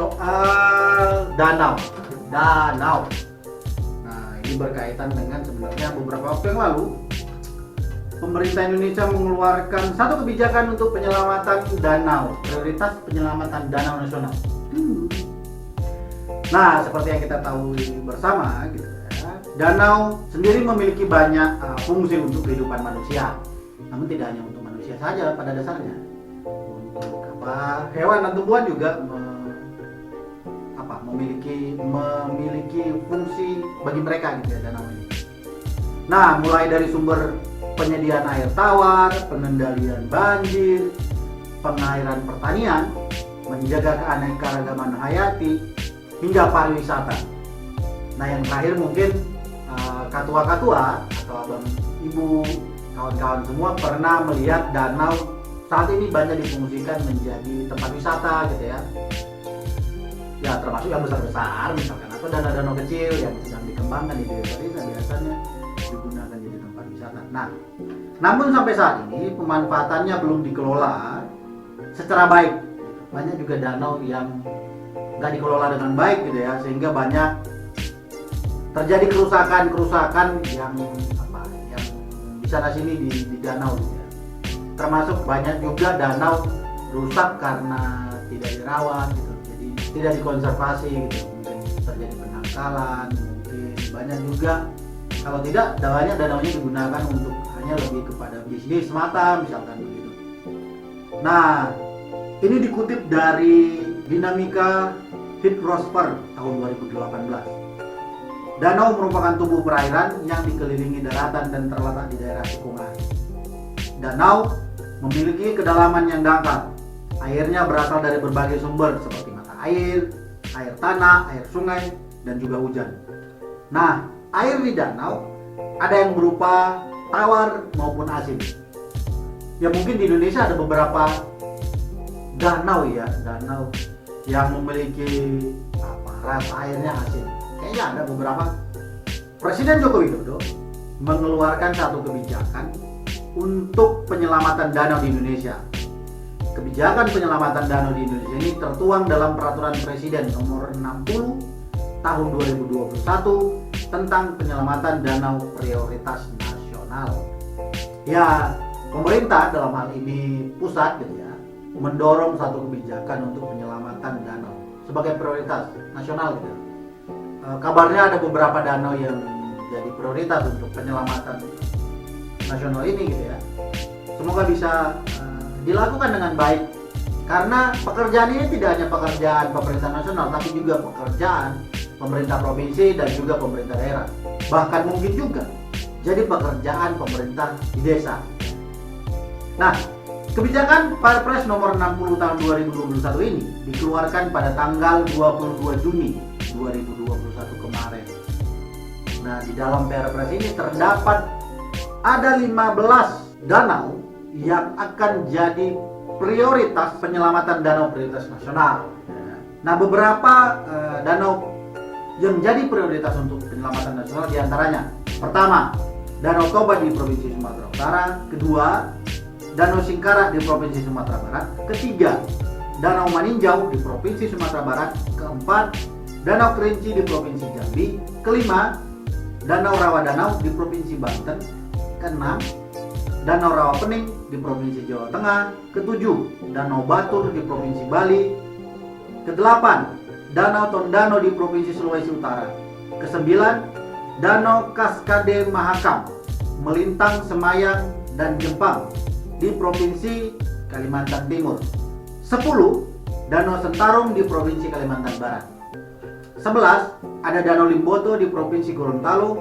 soal danau. Danau. Nah, ini berkaitan dengan sebenarnya beberapa waktu yang lalu pemerintah Indonesia mengeluarkan satu kebijakan untuk penyelamatan danau, prioritas penyelamatan danau nasional. Nah, seperti yang kita tahu bersama, gitu ya, danau sendiri memiliki banyak fungsi untuk kehidupan manusia. Namun tidak hanya untuk manusia saja pada dasarnya. Untuk hewan dan tumbuhan juga memiliki fungsi bagi mereka, gitu ya, danau ini. Nah, mulai dari sumber penyediaan air tawar, pengendalian banjir, pengairan pertanian, menjaga keanekaragaman hayati, hingga pariwisata. Nah, yang terakhir mungkin katua-katua atau abang ibu, kawan-kawan semua pernah melihat danau saat ini banyak difungsikan menjadi tempat wisata, gitu ya. Ya, termasuk yang besar-besar misalkan, atau danau-danau kecil yang sedang dikembangkan di desa-desa biasanya digunakan jadi tempat wisata. Nah, namun sampai saat ini pemanfaatannya belum dikelola secara baik. Banyak juga danau yang nggak dikelola dengan baik, gitu ya, sehingga banyak terjadi kerusakan yang di sana sini di danau, gitu ya. Termasuk banyak juga danau rusak karena tidak dirawat, gitu. Jadi tidak dikonservasi, gitu. Mungkin terjadi penangkalan, mungkin banyak juga kalau tidak danaunya digunakan untuk hanya lebih kepada bisnis semata, misalkan begitu. Nah, ini dikutip dari Dinamika Hydrosfer tahun 2018. Danau merupakan tubuh perairan yang dikelilingi daratan dan terletak di daerah tikungan. Danau memiliki kedalaman yang dangkal. Airnya berasal dari berbagai sumber seperti mata air, air tanah, air sungai, dan juga hujan. Nah, air di danau ada yang berupa tawar maupun asin. Ya, mungkin di Indonesia ada beberapa danau yang memiliki rasa airnya asin. Kayaknya ada beberapa. Presiden Joko Widodo mengeluarkan satu kebijakan untuk penyelamatan danau di Indonesia. Kebijakan penyelamatan danau di Indonesia ini tertuang dalam Peraturan Presiden Nomor 60 Tahun 2021 tentang penyelamatan danau prioritas nasional. Ya, pemerintah dalam hal ini pusat, gitu ya, mendorong satu kebijakan untuk penyelamatan danau sebagai prioritas nasional, gitu. Kabarnya ada beberapa danau yang jadi prioritas untuk penyelamatan nasional ini, gitu ya. Semoga bisa dilakukan dengan baik, karena pekerjaan ini tidak hanya pekerjaan pemerintah nasional, tapi juga pekerjaan pemerintah provinsi dan juga pemerintah daerah. Bahkan mungkin juga jadi pekerjaan pemerintah di desa. Nah, kebijakan Perpres nomor 60 tahun 2021 ini dikeluarkan pada tanggal 22 Juni 2021 kemarin. Nah, di dalam Perpres ini terdapat ada 15 danau yang akan jadi prioritas penyelamatan danau prioritas nasional. Nah, beberapa danau yang jadi prioritas untuk penyelamatan nasional diantaranya: pertama, Danau Toba di Provinsi Sumatera Utara; kedua, Danau Singkarak di Provinsi Sumatera Barat; ketiga, Danau Maninjau di Provinsi Sumatera Barat; keempat, Danau Kerinci di Provinsi Jambi; kelima, Danau Rawadanau di Provinsi Banten; keenam, Danau Rawapening di Provinsi Jawa Tengah; ketujuh, Danau Batur di Provinsi Bali; kedelapan, Danau Tondano di Provinsi Sulawesi Utara; kesembilan, Danau Kaskade Mahakam, Melintang, Semayang, dan Jepang di Provinsi Kalimantan Timur; 10, Danau Sentarung di Provinsi Kalimantan Barat; 11, ada Danau Limboto di Provinsi Gorontalo;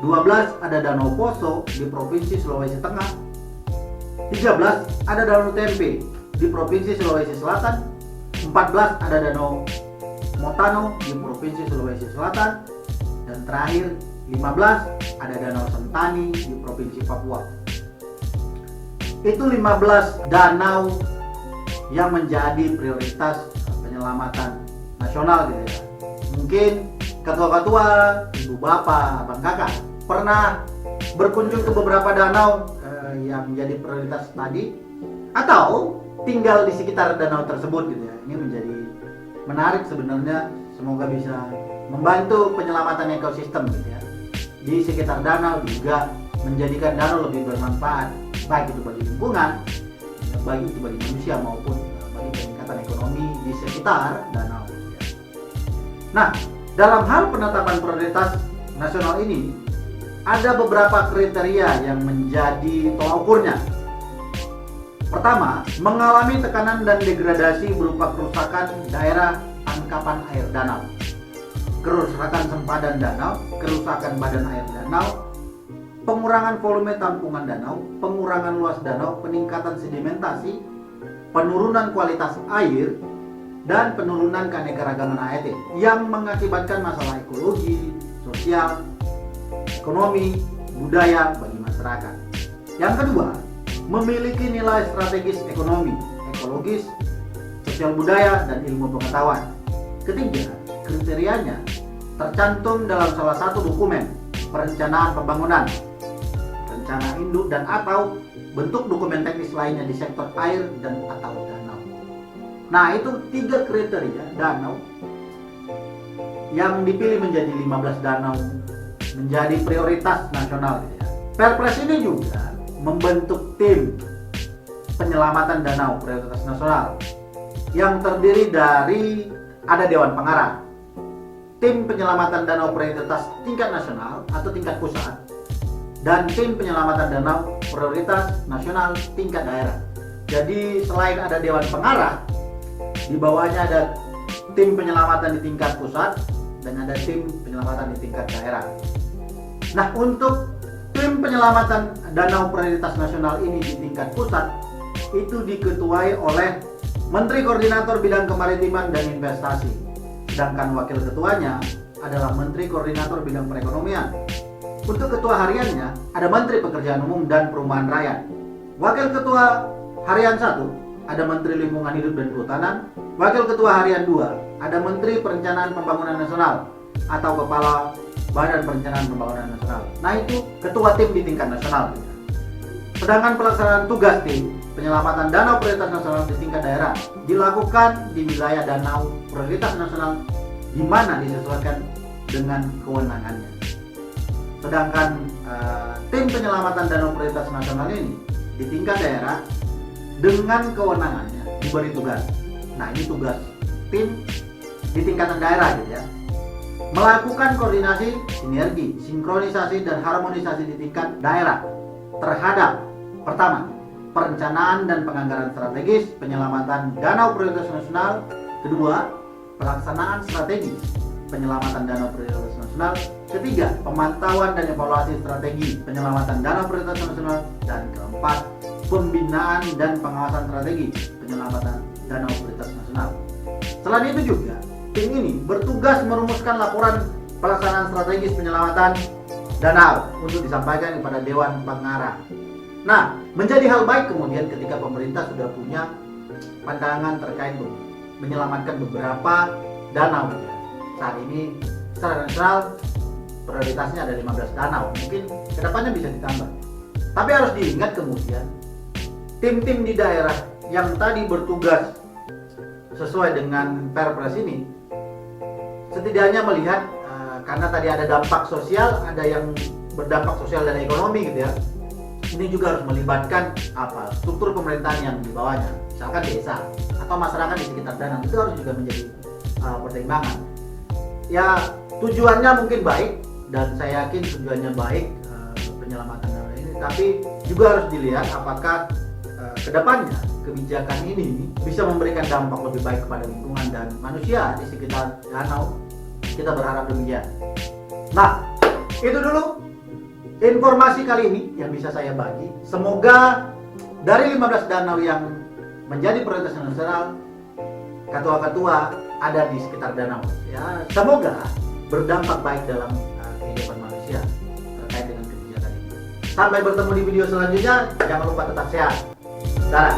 12, ada Danau Poso di Provinsi Sulawesi Tengah; 13, ada Danau Tempe di Provinsi Sulawesi Selatan; 14, ada Danau Motano di Provinsi Sulawesi Selatan; dan terakhir 15, ada Danau Sentani di Provinsi Papua. Itu 15 danau yang menjadi prioritas penyelamatan nasional, gitu ya. Mungkin ketua-ketua, ibu bapak, abang kakak pernah berkunjung ke beberapa danau yang menjadi prioritas tadi, atau tinggal di sekitar danau tersebut, gitu ya. Ini menjadi menarik sebenarnya, semoga bisa membantu penyelamatan ekosistem gitu ya. Di sekitar danau juga menjadikan danau lebih bermanfaat, baik itu bagi lingkungan, baik itu bagi manusia maupun bagi peningkatan ekonomi di sekitar danau. Nah, dalam hal penetapan prioritas nasional ini ada beberapa kriteria yang menjadi tolak ukurnya. Pertama, mengalami tekanan dan degradasi berupa kerusakan daerah tangkapan air danau, kerusakan sempadan danau, kerusakan badan air danau, pengurangan volume tampungan danau, pengurangan luas danau, peningkatan sedimentasi, penurunan kualitas air, dan penurunan keanekaragaman hayati yang mengakibatkan masalah ekologi, sosial, ekonomi, budaya bagi masyarakat. Yang kedua, memiliki nilai strategis ekonomi, ekologis, sosial budaya, dan ilmu pengetahuan. Ketiga, kriterianya tercantum dalam salah satu dokumen perencanaan pembangunan, rencana induk dan atau bentuk dokumen teknis lainnya di sektor air dan atau danau. Nah, itu 3 kriteria danau yang dipilih menjadi 15 danau menjadi prioritas nasional gitu ya. Perpres ini juga membentuk tim penyelamatan danau prioritas nasional yang terdiri dari ada Dewan Pengarah, tim penyelamatan danau prioritas tingkat nasional atau tingkat pusat, dan tim penyelamatan danau prioritas nasional tingkat daerah. Jadi selain ada Dewan Pengarah, di bawahnya ada tim penyelamatan di tingkat pusat dan ada tim penyelamatan di tingkat daerah. Nah, untuk tim penyelamatan danau prioritas nasional ini di tingkat pusat itu diketuai oleh Menteri Koordinator Bidang Kemaritiman dan Investasi, sedangkan wakil ketuanya adalah Menteri Koordinator Bidang Perekonomian. Untuk ketua hariannya ada Menteri Pekerjaan Umum dan Perumahan Rakyat. Wakil ketua harian 1 ada Menteri Lingkungan Hidup dan Kehutanan. Wakil ketua harian 2 ada Menteri Perencanaan Pembangunan Nasional atau Kepala Badan Perencanaan Pembangunan Nasional. Nah, itu ketua tim di tingkat nasional. Sedangkan pelaksanaan tugas tim penyelamatan danau prioritas nasional di tingkat daerah dilakukan di wilayah danau prioritas nasional di mana disesuaikan dengan kewenangannya. Sedangkan tim penyelamatan danau prioritas nasional ini di tingkat daerah dengan kewenangannya diberi tugas. Nah, ini tugas tim di tingkatan daerah gitu ya. Melakukan koordinasi, sinergi, sinkronisasi, dan harmonisasi di tingkat daerah terhadap pertama, perencanaan dan penganggaran strategis penyelamatan danau prioritas nasional. Kedua, pelaksanaan strategi penyelamatan danau prioritas nasional. Ketiga, pemantauan dan evaluasi strategi penyelamatan danau prioritas nasional. Dan keempat, pembinaan dan pengawasan strategi penyelamatan danau prioritas nasional. Selain itu juga, tim ini bertugas merumuskan laporan pelaksanaan strategis penyelamatan danau untuk disampaikan kepada Dewan Pengarah. Nah, menjadi hal baik kemudian ketika pemerintah sudah punya pandangan terkait menyelamatkan beberapa danau. Saat ini secara nasional prioritasnya ada 15 danau, mungkin kedepannya bisa ditambah. Tapi harus diingat kemudian tim-tim di daerah yang tadi bertugas sesuai dengan Perpres ini setidaknya melihat karena tadi ada dampak sosial, ada yang berdampak sosial dan ekonomi gitu ya. Ini juga harus melibatkan struktur pemerintahan yang di bawahnya, misalkan desa atau masyarakat di sekitar danau, itu harus juga menjadi pertimbangan. Ya, tujuannya mungkin baik dan saya yakin tujuannya baik penyelamatan danau ini, tapi juga harus dilihat apakah kedepannya kebijakan ini bisa memberikan dampak lebih baik kepada lingkungan dan manusia di sekitar danau. Kita berharap demikian. Nah, itu dulu informasi kali ini yang bisa saya bagi. Semoga dari 15 danau yang menjadi prioritas nasional, ketua-ketua ada di sekitar danau. Ya, semoga berdampak baik dalam kehidupan manusia terkait dengan kebijakan ini. Sampai bertemu di video selanjutnya. Jangan lupa tetap sehat. Dadah.